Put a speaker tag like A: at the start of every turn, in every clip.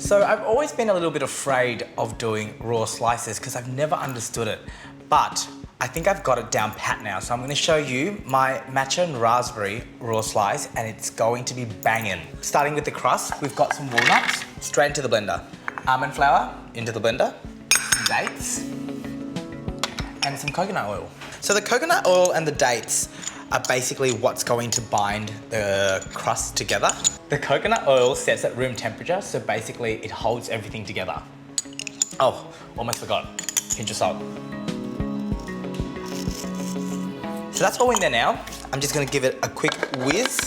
A: So I've always been a little bit afraid of doing raw slices because I've never understood it, but I think I've got it down pat now. So I'm gonna show you my matcha and raspberry raw slice, and it's going to be banging. Starting with the crust, we've got some walnuts, straight into the blender. Almond flour, into the blender. Some dates, and some coconut oil. So the coconut oil and the dates are basically what's going to bind the crust together. The coconut oil sets at room temperature, so basically it holds everything together. Oh, almost forgot, pinch of salt. So that's all in there now. I'm just gonna give it a quick whiz.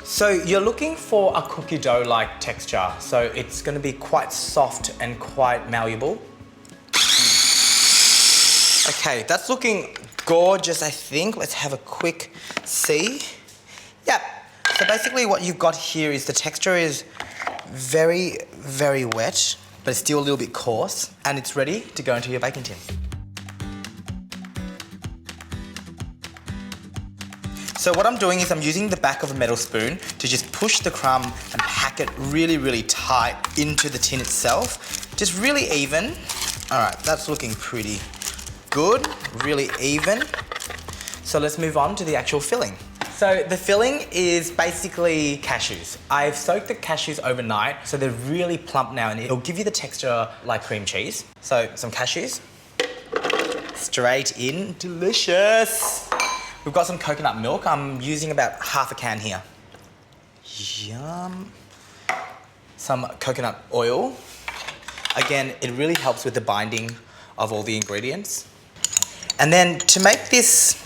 A: So you're looking for a cookie dough-like texture. So it's gonna be quite soft and quite malleable. Okay, that's looking gorgeous, I think. Let's have a quick see. Yep, so basically what you've got here is the texture is very, very wet, but it's still a little bit coarse, and it's ready to go into your baking tin. So what I'm doing is I'm using the back of a metal spoon to just push the crumb and pack it really, really tight into the tin itself. Just really even. All right, that's looking pretty good, really even. So let's move on to the actual filling. So the filling is basically cashews. I've soaked the cashews overnight, so they're really plump now, and it'll give you the texture like cream cheese. So some cashews, straight in, delicious. We've got some coconut milk. I'm using about half a can here. Yum. Some coconut oil. Again, it really helps with the binding of all the ingredients. And then to make this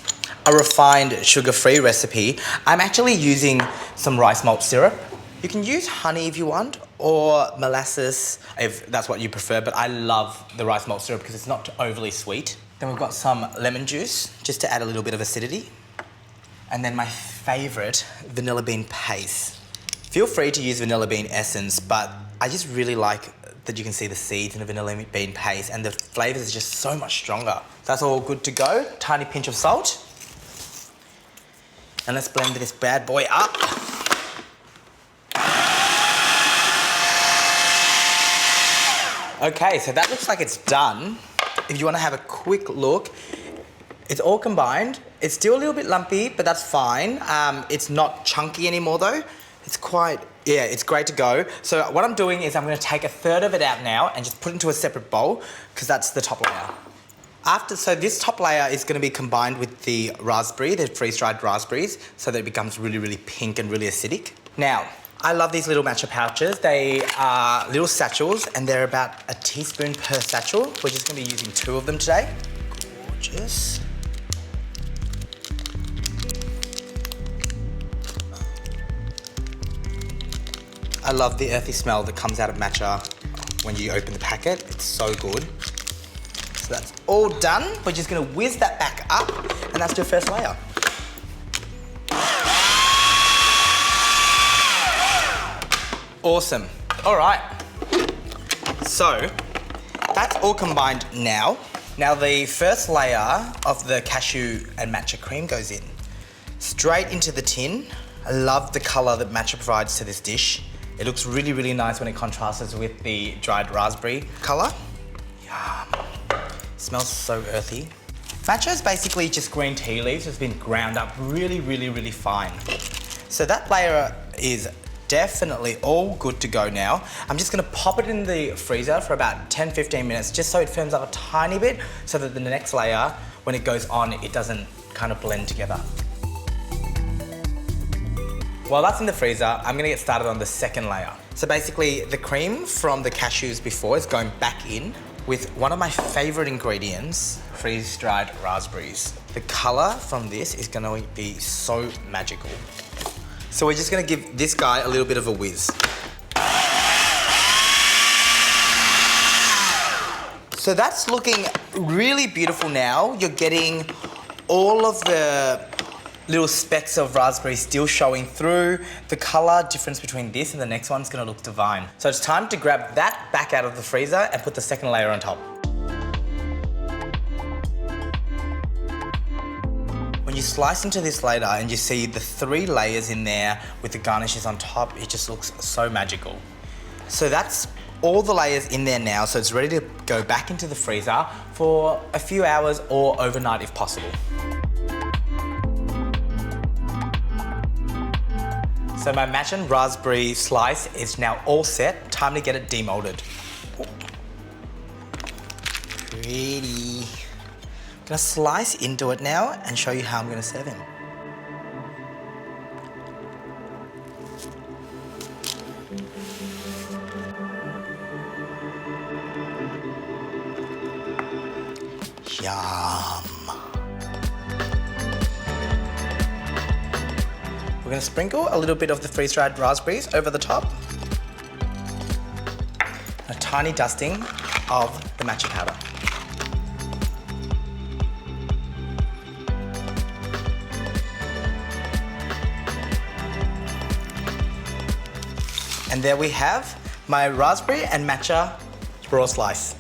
A: a refined sugar-free recipe, I'm actually using some rice malt syrup. You can use honey if you want, or molasses if that's what you prefer, but I love the rice malt syrup because it's not overly sweet. Then we've got some lemon juice, just to add a little bit of acidity. And then my favorite, vanilla bean paste. Feel free to use vanilla bean essence, but I just really like that you can see the seeds in the vanilla bean paste, and the flavors are just so much stronger. That's all good to go. Tiny pinch of salt. And let's blend this bad boy up. Okay, so that looks like it's done. If you want to have a quick look, it's all combined. It's still a little bit lumpy, but that's fine. It's not chunky anymore though. It's quite, yeah, it's great to go. So what I'm doing is I'm gonna take a third of it out now and just put it into a separate bowl, because that's the top layer. So this top layer is gonna be combined with the raspberry, the freeze-dried raspberries, so that it becomes really, really pink and really acidic. Now, I love these little matcha pouches. They are little satchels, and they're about a teaspoon per satchel. We're just gonna be using 2 of them today. Gorgeous. I love the earthy smell that comes out of matcha when you open the packet. It's so good. So that's all done. We're just gonna whiz that back up, and that's your first layer. Awesome. All right. So that's all combined now. Now the first layer of the cashew and matcha cream goes in. Straight into the tin. I love the color that matcha provides to this dish. It looks really, really nice when it contrasts with the dried raspberry color. Yum. Smells so earthy. Matcha is basically just green tea leaves that's been ground up really, really, really fine. So that layer is definitely all good to go now. I'm just gonna pop it in the freezer for about 10-15 minutes, just so it firms up a tiny bit, so that the next layer, when it goes on, it doesn't kind of blend together. While that's in the freezer, I'm gonna get started on the second layer. So basically, the cream from the cashews before is going back in with one of my favorite ingredients, freeze-dried raspberries. The color from this is gonna be so magical. So we're just gonna give this guy a little bit of a whiz. So that's looking really beautiful now. You're getting all of the little specks of raspberry still showing through. The color difference between this and the next one's gonna look divine. So it's time to grab that back out of the freezer and put the second layer on top. When you slice into this later and you see the 3 layers in there with the garnishes on top, it just looks so magical. So that's all the layers in there now, so it's ready to go back into the freezer for a few hours or overnight if possible. So my matcha and raspberry slice is now all set. Time to get it demolded. Pretty. I'm gonna slice into it now and show you how I'm gonna serve him. Yum. We're going to sprinkle a little bit of the freeze-dried raspberries over the top. A tiny dusting of the matcha powder. And there we have my raspberry and matcha raw slice.